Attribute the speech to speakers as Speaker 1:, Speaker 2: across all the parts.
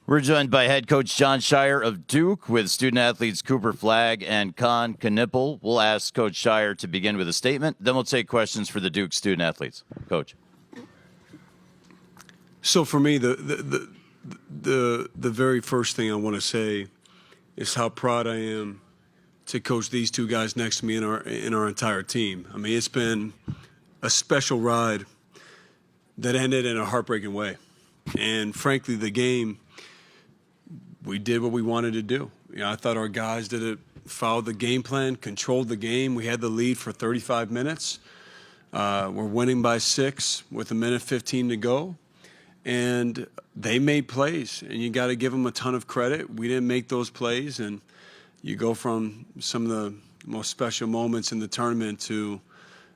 Speaker 1: We're joined by head coach John Shire of Duke with student athletes Cooper Flagg and Con Knipple. We'll ask Coach Shire to begin with a statement. Then we'll take questions for the Duke student athletes. Coach.
Speaker 2: So for me, the very first thing I want to say is how proud I am to coach these two guys next to me in our entire team. I mean, it's been a special ride that ended in a heartbreaking way. And frankly, the game, we did what we wanted to do. You know, I thought our guys followed the game plan, controlled the game. We had the lead for 35 minutes. We're winning by 6 with 1:15 to go. And they made plays, and you got to give them a ton of credit. We didn't make those plays, and you go from some of the most special moments in the tournament to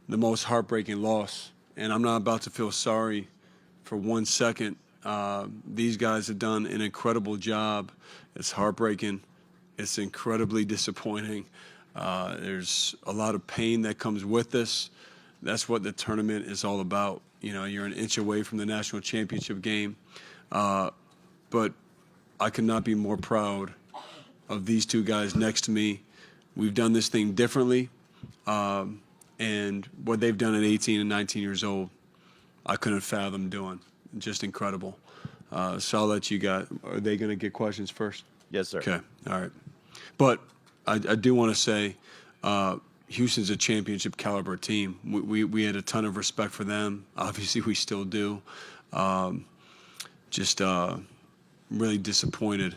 Speaker 2: the most heartbreaking loss. And I'm not about to feel sorry for 1 second. These guys have done an incredible job. It's heartbreaking. It's incredibly disappointing. There's a lot of pain that comes with this. That's what the tournament is all about. You know, you're an inch away from the national championship game. But I could not be more proud of these two guys next to me. We've done this thing differently. And what they've done at 18 and 19 years old, I couldn't fathom doing. Just incredible. So I'll let you guys, are they going to get questions first?
Speaker 1: Yes, sir.
Speaker 2: Okay, all right. But I do want to say Houston's a championship caliber team. We had a ton of respect for them. Obviously, we still do. Just really disappointed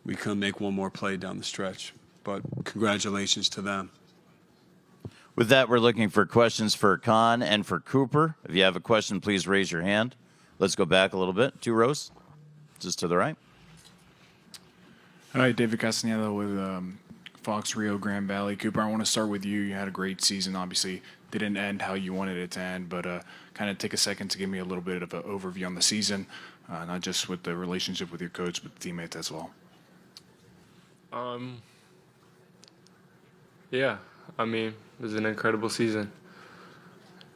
Speaker 2: we couldn't make one more play down the stretch. But congratulations to them.
Speaker 1: With that, we're looking for questions for Con and for Cooper. If you have a question, please raise your hand. Let's go back a little bit. 2 rows, just to the right.
Speaker 3: Hi, David Castaneda with Fox Rio Grand Valley. Cooper, I want to start with you. You had a great season. Obviously, didn't end how you wanted it to end, but kind of take a second to give me a little bit of an overview on the season, not just with the relationship with your coach, but teammates as well.
Speaker 4: Yeah, I mean, it was an incredible season.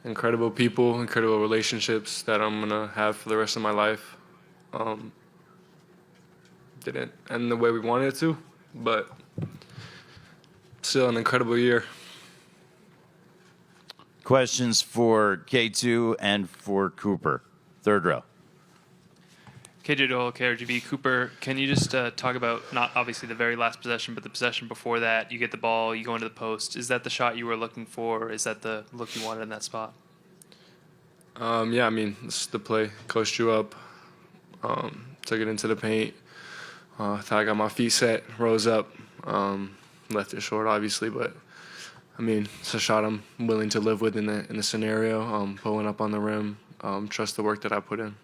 Speaker 4: Incredible people, incredible relationships that I'm going to have for the rest of my life. Didn't end the way we wanted it to, but still an incredible year.
Speaker 1: Questions for K2 and for Cooper. 3rd row.
Speaker 5: KJ Doyle, KRGB. Cooper, can you just talk about, not obviously the very last possession, but the possession before that? You get the ball, you go into the post. Is that the shot you were looking for? Is that the look you wanted in that spot?
Speaker 4: Yeah, I mean, this is the play. Coached you up, took it into the paint. Thought I got my feet set, rose up, left it short, obviously, but I mean, it's a shot I'm willing to live with in the scenario. Pulling up on the rim, trust the work that I put in.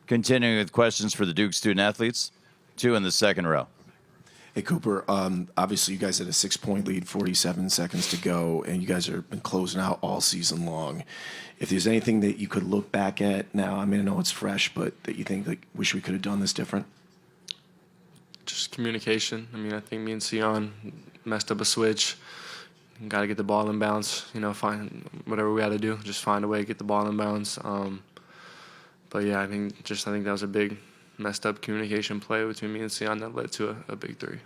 Speaker 1: Continuing with questions for the Duke student athletes. 2 in the 2nd row.
Speaker 6: Hey, Cooper, obviously you guys had a 6-point lead, 47 seconds to go, and you guys have been closing out all season long. If there's anything that you could look back at now, I mean, I know it's fresh, but that you think, like, wish we could have done this different?
Speaker 4: Just communication. I mean, I think me and Sion messed up a switch. Got to get the ball in bounds, you know, find whatever we had to do, just find a way to get the ball in bounds. But yeah, I think that was a big messed up communication play between me and Sion that led to a big 3.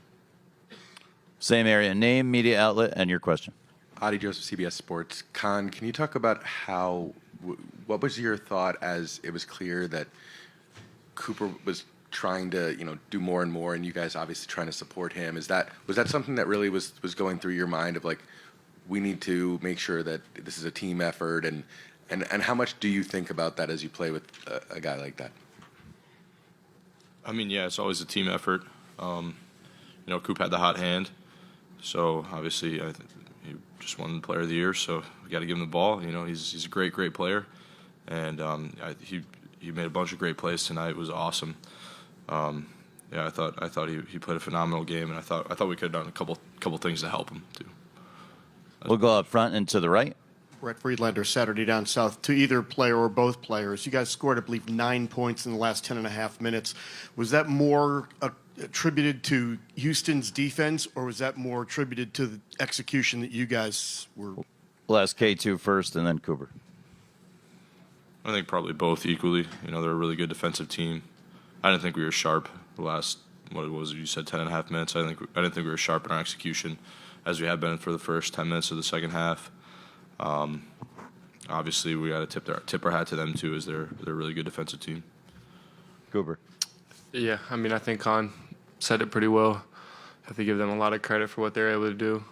Speaker 1: Same area. Name, media outlet, and your question.
Speaker 7: Adi Joseph, CBS Sports. Con, can you talk about what was your thought as it was clear that Cooper was trying to, you know, do more and more, and you guys obviously trying to support him? Was that something that really was going through your mind of, like, we need to make sure that this is a team effort, and how much do you think about that as you play with a guy like that?
Speaker 8: I mean, yeah, it's always a team effort. You know, Coop had the hot hand, so obviously he just won Player of the Year, so we got to give him the ball. You know, he's a great player, and he made a bunch of great plays tonight. It was awesome. Yeah, I thought he played a phenomenal game, and I thought we could have done a couple things to help him too.
Speaker 1: We'll go up front and to the right.
Speaker 9: Brett Friedlander, Saturday Down South. To either player or both players, you guys scored, I believe, 9 points in the last 10.5 minutes. Was that more attributed to Houston's defense, or was that more attributed to the execution that you guys were?
Speaker 1: We'll ask K2 first and then Cooper.
Speaker 8: I think probably both equally. You know, they're a really good defensive team, I didn't think we were sharp the last, what was it, you said 10.5 minutes. I didn't think we were sharp in our execution as we had been for the first 10 minutes of the second half. Obviously, we got to tip our hat to them too, as they're a really good defensive team.
Speaker 1: Cooper.
Speaker 4: Yeah, I mean, I think Con said it pretty well. I have to give them a lot of credit for what they're able to do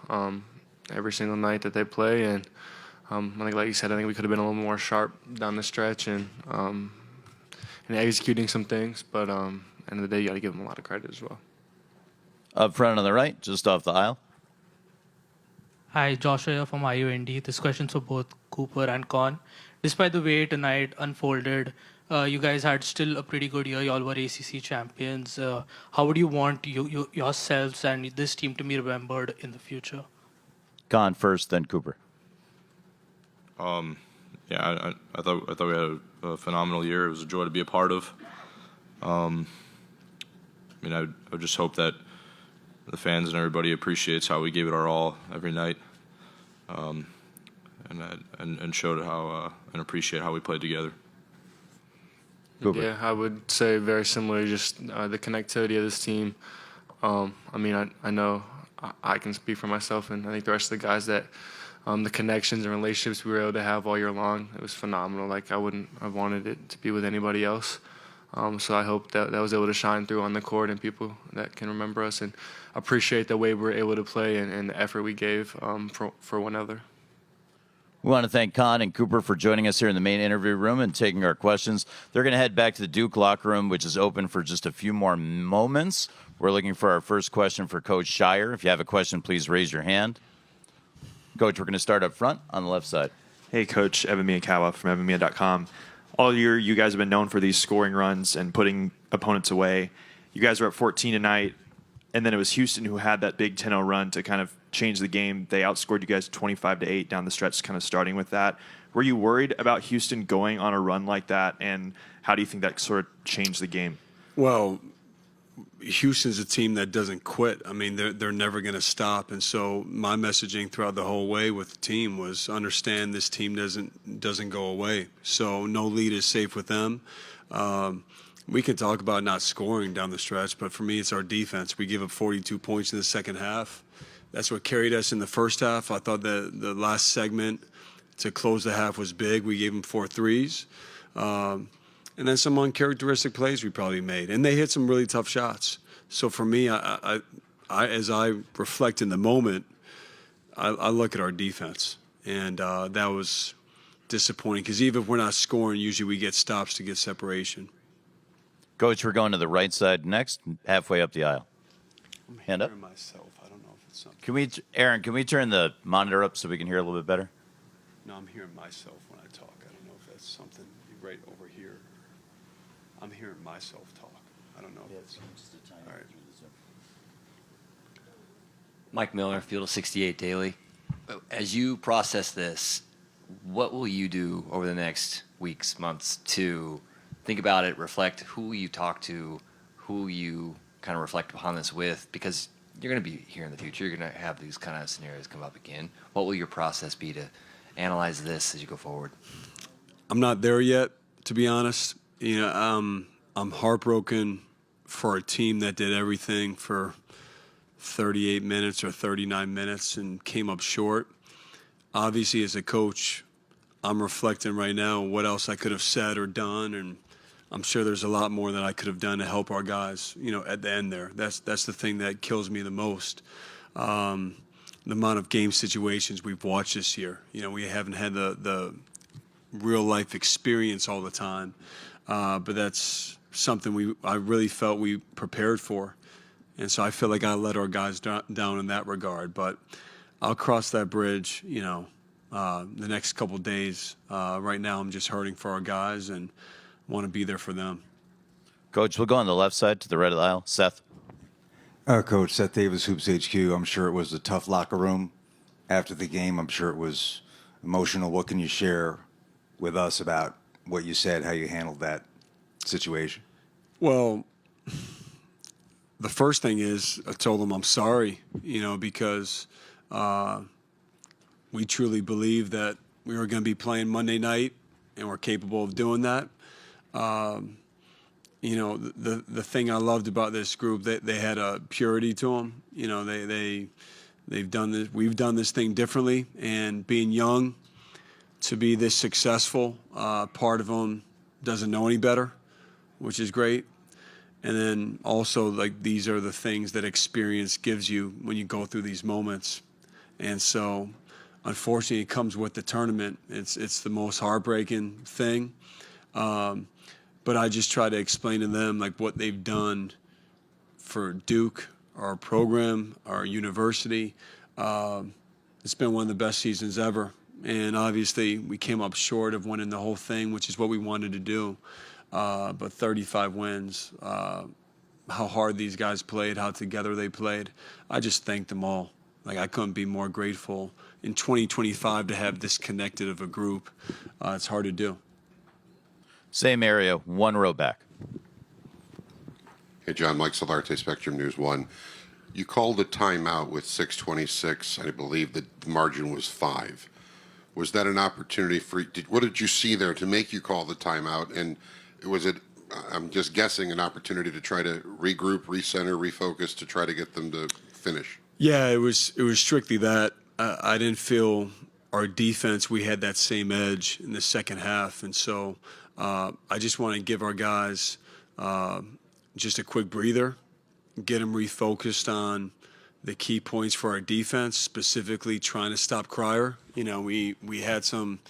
Speaker 4: every single night that they play. And I think, like you said, I think we could have been a little more sharp down the stretch and executing some things. But end of the day, you got to give them a lot of credit as well.
Speaker 1: Up front on the right, just off the aisle.
Speaker 10: Hi, Joshua from IUND. This question's for both Cooper and Con. Despite the way tonight unfolded, you guys had still a pretty good year. You all were ACC champions. How would you want yourselves and this team to be remembered in the future?
Speaker 1: Con first, then Cooper.
Speaker 8: Yeah, I thought we had a phenomenal year. It was a joy to be a part of. I mean, I would just hope that the fans and everybody appreciates how we gave it our all every night, and showed how and appreciate how we played together.
Speaker 1: Cooper.
Speaker 4: Yeah, I would say very similar. Just the connectivity of this team. I mean, I know I can speak for myself, and I think the rest of the guys that the connections and relationships we were able to have all year long, it was phenomenal. Like I wouldn't have wanted it to be with anybody else. So I hope that was able to shine through on the court and people that can remember us and appreciate the way we were able to play and the effort we gave for one another.
Speaker 1: We want to thank Con and Cooper for joining us here in the main interview room and taking our questions. They're going to head back to the Duke locker room, which is open for just a few more moments. We're looking for our first question for Coach Scheyer. If you have a question, please raise your hand. Coach, we're going to start up front on the left side.
Speaker 11: Hey, Coach. Evan Miyakawa from evanmia.com. All year, you guys have been known for these scoring runs and putting opponents away. You guys were up 14 tonight, and then it was Houston who had that big 10-0 run to kind of change the game. They outscored you guys 25-8 down the stretch, kind of starting with that. Were you worried about Houston going on a run like that, and how do you think that sort of changed the game?
Speaker 2: Well, Houston's a team that doesn't quit. I mean, they're never going to stop. And so my messaging throughout the whole way with the team was understand this team doesn't go away. So no lead is safe with them. We can talk about not scoring down the stretch, but for me, it's our defense. We give up 42 points in the second half. That's what carried us in the first half. I thought the last segment to close the half was big. We gave them 4 threes. And then some uncharacteristic plays we probably made. And they hit some really tough shots. So for me, I as I reflect in the moment, I look at our defense. And that was disappointing because even if we're not scoring, usually we get stops to get separation.
Speaker 1: Coach, we're going to the right side next, halfway up the aisle. Hand up.
Speaker 2: Myself. I don't know if it's something.
Speaker 1: Aaron, can we turn the monitor up so we can hear a little bit better?
Speaker 2: No, I'm hearing myself when I talk. I don't know if that's something right over here. I'm hearing myself talk. I don't know if it's just a tiny. All right.
Speaker 12: Mike Miller, Field of 68 Daily. As you process this, what will you do over the next weeks, months to think about it, reflect who you talk to, who you kind of reflect upon this with? Because you're going to be here in the future. You're going to have these kind of scenarios come up again. What will your process be to analyze this as you go forward?
Speaker 2: I'm not there yet, to be honest. You know, I'm heartbroken for a team that did everything for 38 minutes or 39 minutes and came up short. Obviously, as a coach, I'm reflecting right now what else I could have said or done, and I'm sure there's a lot more that I could have done to help our guys, you know, at the end there. That's the thing that kills me the most. The amount of game situations we've watched this year. You know, we haven't had the real life experience all the time, but that's something I really felt we prepared for, and so I feel like I let our guys down in that regard. But I'll cross that bridge, you know, the next couple of days. Right now, I'm just hurting for our guys and want to be there for them.
Speaker 1: Coach, we'll go on the left side to the right of the aisle. Seth.
Speaker 13: Coach, Seth Davis, Hoops HQ. I'm sure it was a tough locker room after the game. I'm sure it was emotional. What can you share with us about what you said, how you handled that situation?
Speaker 2: Well, the first thing is I told them I'm sorry, you know, because we truly believe that we were going to be playing Monday night and we're capable of doing that. the thing I loved about this group, they had a purity to them. They've done this. We've done this thing differently, and being young, to be this successful, part of them doesn't know any better, which is great. And then also, like, these are the things that experience gives you when you go through these moments. And so, unfortunately, it comes with the tournament. It's the most heartbreaking thing. But I just try to explain to them, like, what they've done for Duke, our program, our university. It's been one of the best seasons ever. And obviously, we came up short of winning the whole thing, which is what we wanted to do. But 35 wins, how hard these guys played, how together they played. I just thank them all. Like, I couldn't be more grateful in 2025 to have this connected of a group. It's hard to do.
Speaker 1: Same area, one row back.
Speaker 14: Hey, John, Mike Solarte, Spectrum News 1. You called a timeout with 6:26. I believe the margin was 5. Was that an opportunity for what did you see there to make you call the timeout? And was it, I'm just guessing, an opportunity to try to regroup, recenter, refocus to try to get them to finish?
Speaker 2: Yeah, it was strictly that. I didn't feel our defense, we had that same edge in the second half. And so I just want to give our guys just a quick breather, get them refocused on the key points for our defense, specifically trying to stop Cryer. We had some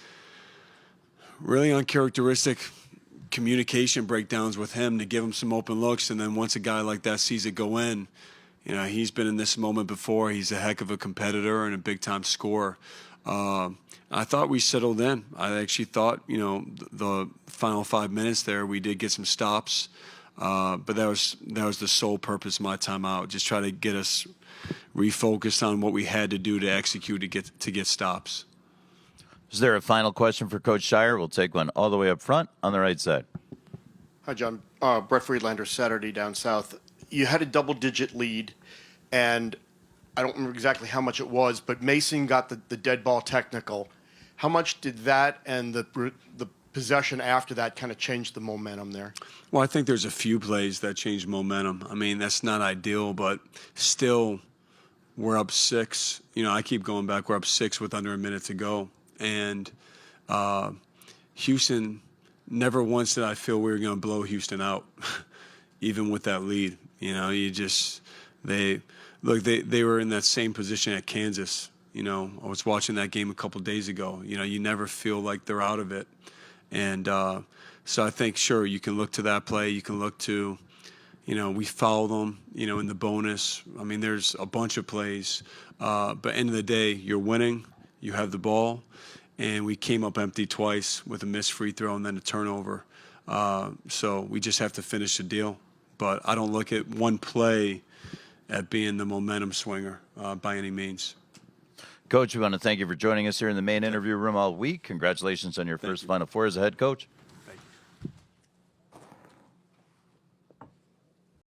Speaker 2: really uncharacteristic communication breakdowns with him to give him some open looks. And then once a guy like that sees it go in, he's been in this moment before. He's a heck of a competitor and a big-time scorer. I thought we settled in. I actually thought, the final 5 minutes there, we did get some stops. But that was the sole purpose of my timeout, just try to get us refocused on what we had to do to execute to get stops.
Speaker 1: Is there a final question for Coach Shire? We'll take one all the way up front on the right side.
Speaker 9: Hi, John. Brett Friedlander, Saturday Down South. You had a double-digit lead, and I don't remember exactly how much it was, but Mason got the dead ball technical. How much did that and the possession after that kind of change the momentum there?
Speaker 2: Well, I think there's a few plays that changed momentum. I mean, that's not ideal, but still, we're up 6. I keep going back. We're up 6 with under a minute to go. And Houston, never once did I feel we were going to blow Houston out, even with that lead. They were in that same position at Kansas. I was watching that game a couple days ago. You never feel like they're out of it. And so I think, sure, you can look to that play. You can look to, we fouled them, in the bonus. I mean, there's a bunch of plays. But end of the day, you're winning. You have the ball. And we came up empty twice with a missed free throw and then a turnover. So we just have to finish the deal. But I don't look at one play at being the momentum swinger by any means.
Speaker 1: Coach, we want to thank you for joining us here in the main interview room all week. Congratulations on your first Final Four as a head coach.